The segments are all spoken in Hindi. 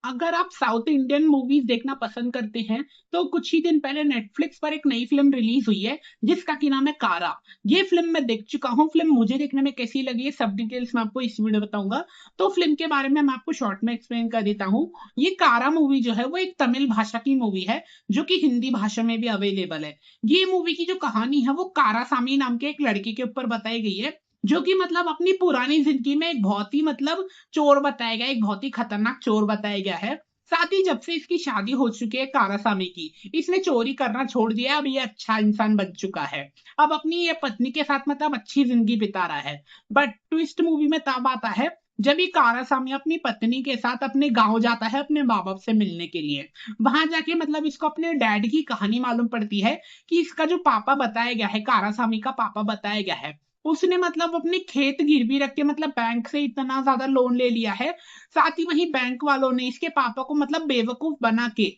अगर आप साउथ इंडियन मूवीज देखना पसंद करते हैं तो कुछ ही दिन पहले नेटफ्लिक्स पर एक नई फिल्म रिलीज हुई है जिसका की नाम है कारा। ये फिल्म मैं देख चुका हूँ। फिल्म मुझे देखने में कैसी लगी है सब डिटेल्स मैं आपको इस वीडियो में बताऊंगा। तो फिल्म के बारे में मैं आपको शॉर्ट में एक्सप्लेन कर देता हूँ। ये कारा मूवी जो है वो एक तमिल भाषा की मूवी है जो कि हिंदी भाषा में भी अवेलेबल है। ये मूवी की जो कहानी है वो कारासामी नाम के एक लड़के के ऊपर बताई गई है जो कि मतलब अपनी पुरानी जिंदगी में एक बहुत ही मतलब चोर बताया गया, एक बहुत ही खतरनाक चोर बताया गया है। साथ ही जब से इसकी शादी हो चुकी है कारासामी की, इसने चोरी करना छोड़ दिया है। अब ये अच्छा इंसान बन चुका है। अब अपनी ये पत्नी के साथ मतलब अच्छी जिंदगी बिता रहा है। बट ट्विस्ट मूवी में तब आता है जब ये कारासामी अपनी पत्नी के साथ अपने गांव जाता है अपने माँ बाप से मिलने के लिए। वहां जाके मतलब इसको अपने डैड की कहानी मालूम पड़ती है कि इसका जो पापा बताया गया है, कारासामी का पापा बताया गया है, उसने मतलब अपने खेत गिरवी रख के मतलब बैंक से इतना ज्यादा लोन ले लिया है। साथ ही वहीं बैंक वालों ने इसके पापा को मतलब बेवकूफ बना के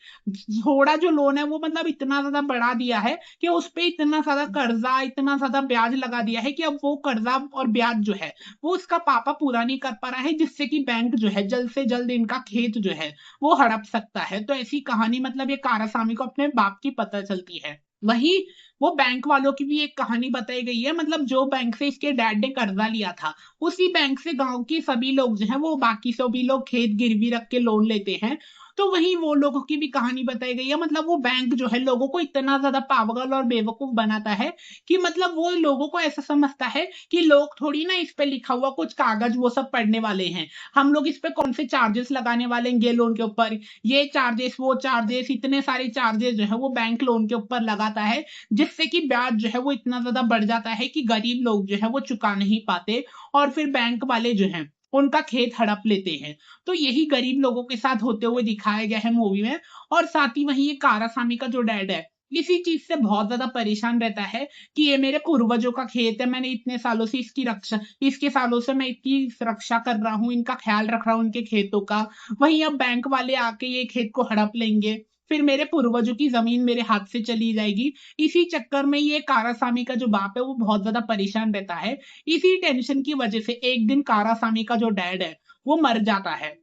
थोड़ा जो लोन है वो मतलब इतना ज्यादा बढ़ा दिया है कि उस पे इतना ज्यादा कर्जा, इतना ज्यादा ब्याज लगा दिया है कि अब वो कर्जा और ब्याज जो है वो उसका पापा पूरा नहीं कर पा रहा है, जिससे कि बैंक जो है जल्द से जल्द इनका खेत जो है वो हड़प सकता है। तो ऐसी कहानी मतलब ये कारासामी को अपने बाप की पता चलती है। वही वो बैंक वालों की भी एक कहानी बताई गई है। मतलब जो बैंक से इसके डैड ने कर्जा लिया था उसी बैंक से गांव के सभी लोग जो है वो बाकी सभी लोग खेत गिरवी रख के लोन लेते हैं। तो वही वो लोगों की भी कहानी बताई गई है। मतलब वो बैंक जो है लोगों को इतना ज्यादा पागल और बेवकूफ बनाता है कि मतलब वो लोगों को ऐसा समझता है कि लोग थोड़ी ना इस पे लिखा हुआ कुछ कागज वो सब पढ़ने वाले हैं। हम लोग इस पे कौन से चार्जेस लगाने वाले हैं ये लोन के ऊपर, ये चार्जेस वो चार्जेस, इतने सारे चार्जेस जो है वो बैंक लोन के ऊपर लगाता है, जिससे कि ब्याज जो है वो इतना ज्यादा बढ़ जाता है कि गरीब लोग जो है वो चुका नहीं पाते और फिर बैंक वाले जो हैं उनका खेत हड़प लेते हैं। तो यही गरीब लोगों के साथ होते हुए दिखाया गया है मूवी में। और साथ ही वही ये कारासामी का जो डैड है इसी चीज से बहुत ज्यादा परेशान रहता है कि ये मेरे पूर्वजों का खेत है, मैंने इतने सालों से इसकी रक्षा, इसके सालों से मैं इसकी रक्षा कर रहा हूँ, इनका ख्याल रख रहा हूँ इनके खेतों का। वहीं अब बैंक वाले आके ये खेत को हड़प लेंगे, फिर मेरे पूर्वजों की जमीन मेरे हाथ से चली जाएगी। इसी चक्कर में ये कारासामी का जो बाप है वो बहुत ज्यादा परेशान रहता है। इसी टेंशन की वजह से एक दिन कारासामी का जो डैड है वो मर जाता है।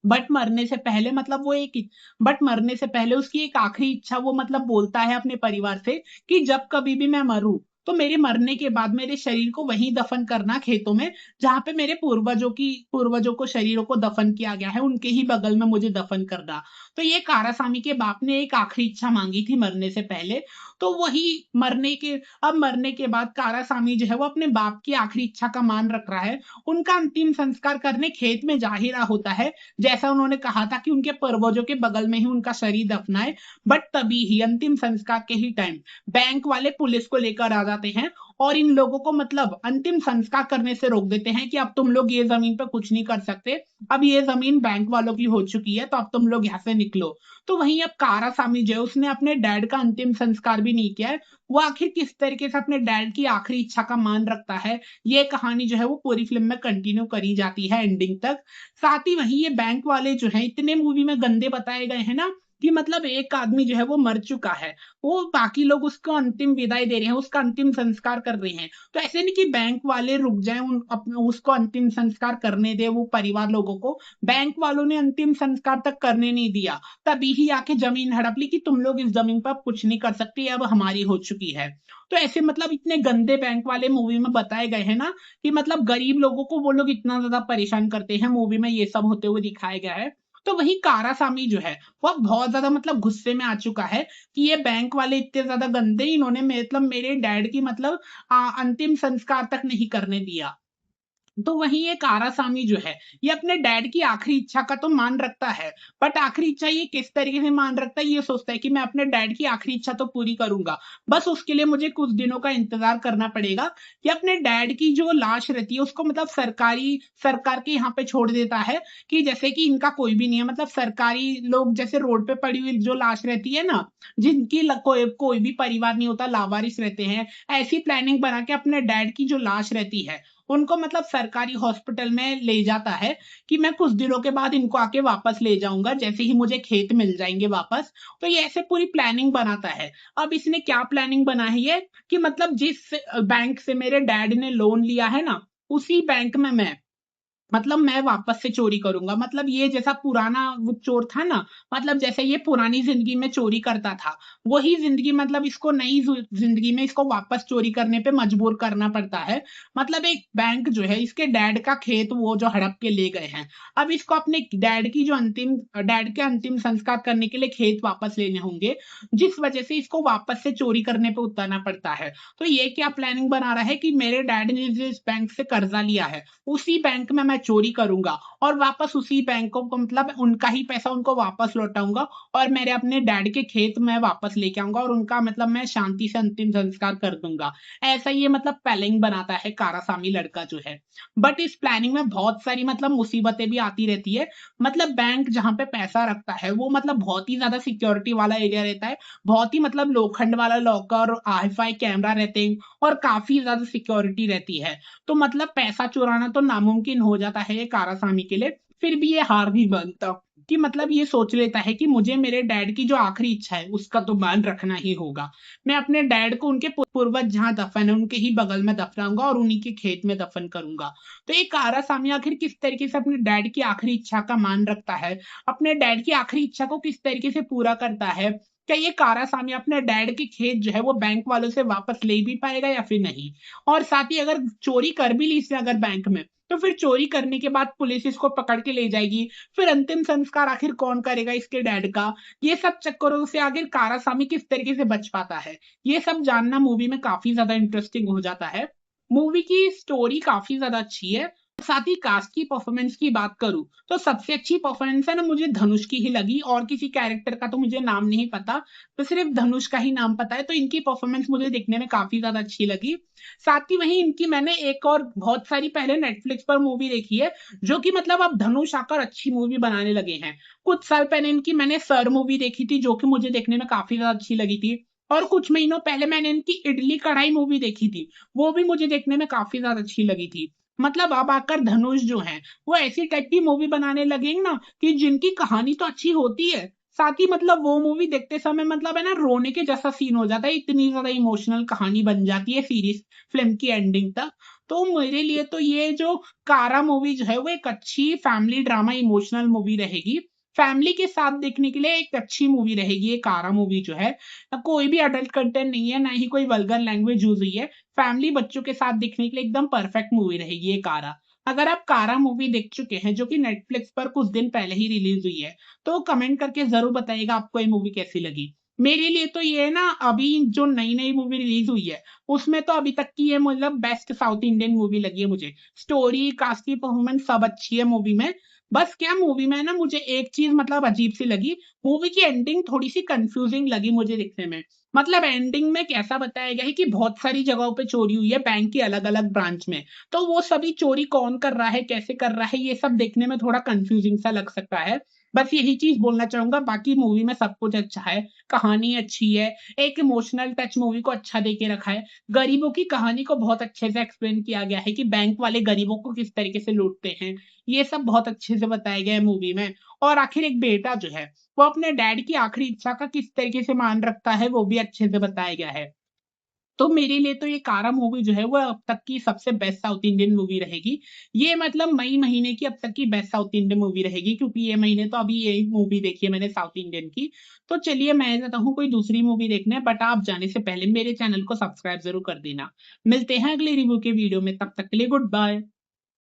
बट मरने से पहले मतलब वो एक बट मरने से पहले उसकी एक आखिरी इच्छा वो मतलब बोलता है अपने परिवार से कि जब कभी भी मैं मरूं तो मेरे मरने के बाद मेरे शरीर को वहीं दफन करना खेतों में जहां पे मेरे पूर्वजों को शरीरों को दफन किया गया है, उनके ही बगल में मुझे दफन करना। तो ये कारासामी के बाप ने एक आखिरी इच्छा मांगी थी मरने से पहले। तो वही मरने के अब मरने के बाद कारासामी जो है वो अपने बाप की आखिरी इच्छा का मान रख रहा है। उनका अंतिम संस्कार करने खेत में जा ही रहा होता है जैसा उन्होंने कहा था कि उनके पूर्वजों के बगल में ही उनका शरीर दफनाए। बट तभी ही अंतिम संस्कार के ही टाइम बैंक वाले पुलिस को लेकर आ जाते हैं और इन लोगों को मतलब अंतिम संस्कार करने से रोक देते हैं कि अब तुम लोग ये जमीन पर कुछ नहीं कर सकते, अब ये जमीन बैंक वालों की हो चुकी है तो अब तुम लोग यहाँ से निकलो। तो वहीं अब कारासामी जो है उसने अपने डैड का अंतिम संस्कार भी नहीं किया है। वो आखिर किस तरीके से अपने डैड की आखिरी इच्छा का मान रखता है, ये कहानी जो है वो पूरी फिल्म में कंटिन्यू करी जाती है एंडिंग तक। साथ ही वही ये बैंक वाले जो है इतने मूवी में गंदे बताए गए हैं ना कि मतलब एक आदमी जो है वो मर चुका है, वो बाकी लोग उसको अंतिम विदाई दे रहे हैं, उसका अंतिम संस्कार कर रहे हैं। तो ऐसे नहीं कि बैंक वाले रुक जाएं उसको अंतिम संस्कार करने दे वो परिवार लोगों को। बैंक वालों ने अंतिम संस्कार तक करने नहीं दिया, तभी ही आके जमीन हड़प ली कि तुम लोग इस जमीन पर कुछ नहीं कर सकते, अब हमारी हो चुकी है। तो ऐसे मतलब इतने गंदे बैंक वाले मूवी में बताए गए हैं ना कि मतलब गरीब लोगों को वो लोग इतना ज्यादा परेशान करते हैं, मूवी में ये सब होते हुए दिखाया गया है। तो वही कारासामी जो है वो बहुत ज्यादा मतलब गुस्से में आ चुका है कि ये बैंक वाले इतने ज्यादा गंदे, इन्होंने मतलब मेरे डैड की मतलब अंतिम संस्कार तक नहीं करने दिया। तो वहीं ये कारासामी जो है ये अपने डैड की आखिरी इच्छा का तो मान रखता है। बट आखिरी इच्छा ये किस तरीके से मान रखता है, ये सोचता है कि मैं अपने डैड की आखिरी इच्छा तो पूरी करूंगा, बस उसके लिए मुझे कुछ दिनों का इंतजार करना पड़ेगा। कि अपने डैड की जो लाश रहती है उसको मतलब सरकार के यहाँ पे छोड़ देता है कि जैसे कि इनका कोई भी नहीं है, मतलब सरकारी लोग जैसे रोड पे पड़ी हुई जो लाश रहती है ना, जिनकी कोई भी परिवार नहीं होता, लावारिस रहते हैं, ऐसी प्लानिंग बना के अपने डैड की जो लाश रहती है उनको मतलब सरकारी हॉस्पिटल में ले जाता है कि मैं कुछ दिनों के बाद इनको आके वापस ले जाऊंगा जैसे ही मुझे खेत मिल जाएंगे वापस। तो ये ऐसे पूरी प्लानिंग बनाता है। अब इसने क्या प्लानिंग बनाई है कि मतलब जिस बैंक से मेरे डैड ने लोन लिया है ना उसी बैंक में मैं मतलब मैं वापस से चोरी करूंगा, मतलब ये जैसा पुराना वो चोर था ना, मतलब जैसे ये पुरानी जिंदगी में चोरी करता था, वही जिंदगी मतलब इसको नई जिंदगी में इसको वापस चोरी करने पे मजबूर करना पड़ता है। मतलब एक बैंक जो है, इसके डैड का खेत वो जो हड़प के ले गए हैं, अब इसको अपने डैड के अंतिम संस्कार करने के लिए खेत वापस लेने होंगे, जिस वजह से इसको वापस से चोरी करने पे उतरना पड़ता है। तो ये क्या प्लानिंग बना रहा है कि मेरे डैड ने जिस बैंक से कर्जा लिया है, उसी बैंक में मैं चोरी करूंगा और वापस उसी बैंक को मतलब उनका ही पैसा उनको वापस लौटाऊंगा, और मेरे अपने डैड के खेत में वापस लेके आऊंगा और उनका मतलब मैं शांति से अंतिम संस्कार कर दूंगा। ऐसा ये मतलब प्लानिंग बनाता है कारासामी लड़का जो है। बट इस प्लानिंग में बहुत सारी मतलब मुसीबतें भी आती रहती है। मतलब बैंक जहां पे पैसा रखता है वो मतलब बहुत ही ज्यादा सिक्योरिटी वाला एरिया रहता है, बहुत ही मतलब लोखंड वाला लॉकर, हाईफाई कैमरा रहते हैं और काफी ज्यादा सिक्योरिटी रहती है। तो मतलब पैसा चुराना तो नामुमकिन हो जाता है ये कारासामी के लिए। फिर भी ये हार नहीं मानता, कि मतलब ये सोच लेता है कि मुझे मेरे डैड की जो आखिरी इच्छा है उसका तो मान रखना ही होगा। मैं अपने डैड को उनके पूर्वज जहां दफन है उनके ही बगल में दफनाऊंगा और उन्हीं के खेत में दफन करूंगा। तो ये कारासामी आखिर किस तरीके से अपने डैड की आखिरी इच्छा का मान रखता है, अपने डैड की आखिरी इच्छा को किस तरीके से पूरा करता है, क्या ये कारासामी अपने डैड के खेत जो है वो बैंक वालों से वापस ले भी पाएगा या फिर नहीं। और साथ ही अगर चोरी कर भी ली इसने अगर बैंक में, तो फिर चोरी करने के बाद पुलिस इसको पकड़ के ले जाएगी, फिर अंतिम संस्कार आखिर कौन करेगा इसके डैड का। ये सब चक्करों से आखिर कारासामी किस तरीके से बच पाता है, ये सब जानना मूवी में काफी ज्यादा इंटरेस्टिंग हो जाता है। मूवी की स्टोरी काफी ज्यादा अच्छी है। साथ ही कास्ट की परफॉर्मेंस की बात करूं तो सबसे अच्छी परफॉर्मेंस है ना मुझे धनुष की ही लगी, और किसी कैरेक्टर का तो मुझे नाम नहीं पता, तो सिर्फ धनुष का ही नाम पता है। तो इनकी परफॉर्मेंस मुझे देखने में काफी ज्यादा अच्छी लगी। साथ ही वहीं इनकी मैंने एक और बहुत सारी पहले नेटफ्लिक्स पर मूवी देखी है, जो कि मतलब अब धनुष आकर अच्छी मूवी बनाने लगे हैं। कुछ साल पहले इनकी मैंने सर मूवी देखी थी, जो कि मुझे देखने में काफी ज्यादा अच्छी लगी थी। और कुछ महीनों पहले मैंने इनकी इडली कढ़ाई मूवी देखी थी, वो भी मुझे देखने में काफी ज्यादा अच्छी लगी थी। मतलब अब आकर धनुष जो है वो ऐसी टाइप की मूवी बनाने लगे ना, कि जिनकी कहानी तो अच्छी होती है, साथ ही मतलब वो मूवी देखते समय मतलब है ना रोने के जैसा सीन हो जाता है, इतनी ज्यादा इमोशनल कहानी बन जाती है सीरीज फिल्म की एंडिंग तक। तो मेरे लिए तो ये जो कारा मूवी जो है वो एक अच्छी फैमिली ड्रामा इमोशनल मूवी रहेगी। फैमिली के साथ देखने के लिए एक अच्छी मूवी रहेगी ये कारा मूवी जो है। कोई भी अडल्ट कंटेंट नहीं है, ना ही कोई वल्गर लैंग्वेज यूज हुई है। फैमिली बच्चों के साथ देखने के लिए एकदम परफेक्ट मूवी रहेगी ये कारा। अगर आप कारा मूवी देख चुके हैं, जो कि नेटफ्लिक्स पर कुछ दिन पहले ही रिलीज हुई है, तो कमेंट करके जरूर बताइएगा आपको ये मूवी कैसी लगी। मेरे लिए तो ये ना अभी जो नई नई मूवी रिलीज हुई है, उसमें तो अभी तक की ये मतलब बेस्ट साउथ इंडियन मूवी लगी है मुझे। स्टोरी, कास्ट की परफॉर्मेंस सब अच्छी है मूवी में। बस क्या मूवी में ना मुझे एक चीज मतलब अजीब सी लगी, मूवी की एंडिंग थोड़ी सी कंफ्यूजिंग लगी मुझे देखने में। मतलब एंडिंग में कैसा बताया गया है कि बहुत सारी जगहों पे चोरी हुई है बैंक की अलग अलग ब्रांच में, तो वो सभी चोरी कौन कर रहा है, कैसे कर रहा है, ये सब देखने में थोड़ा कंफ्यूजिंग सा लग सकता है। बस यही चीज बोलना चाहूंगा, बाकी मूवी में सब कुछ अच्छा है। कहानी अच्छी है, एक इमोशनल टच मूवी को अच्छा दे के रखा है। गरीबों की कहानी को बहुत अच्छे से एक्सप्लेन किया गया है कि बैंक वाले गरीबों को किस तरीके से लूटते हैं, ये सब बहुत अच्छे से बताया गया है मूवी में। और आखिर एक बेटा जो है वो अपने डैड की आखिरी इच्छा का किस तरीके से मान रखता है, वो भी अच्छे से बताया गया है। तो मेरे लिए तो ये कारा मूवी जो है वो अब तक की सबसे बेस्ट साउथ इंडियन मूवी रहेगी। ये मतलब मई महीने की अब तक की बेस्ट साउथ इंडियन मूवी रहेगी, क्योंकि ये महीने तो अभी यही मूवी देखी है मैंने साउथ इंडियन की। तो चलिए मैं जाता हूँ कोई दूसरी मूवी देखने, बट आप जाने से पहले मेरे चैनल को सब्सक्राइब जरूर कर देना। मिलते हैं अगले रिव्यू के वीडियो में, तब तक के लिए गुड बाय।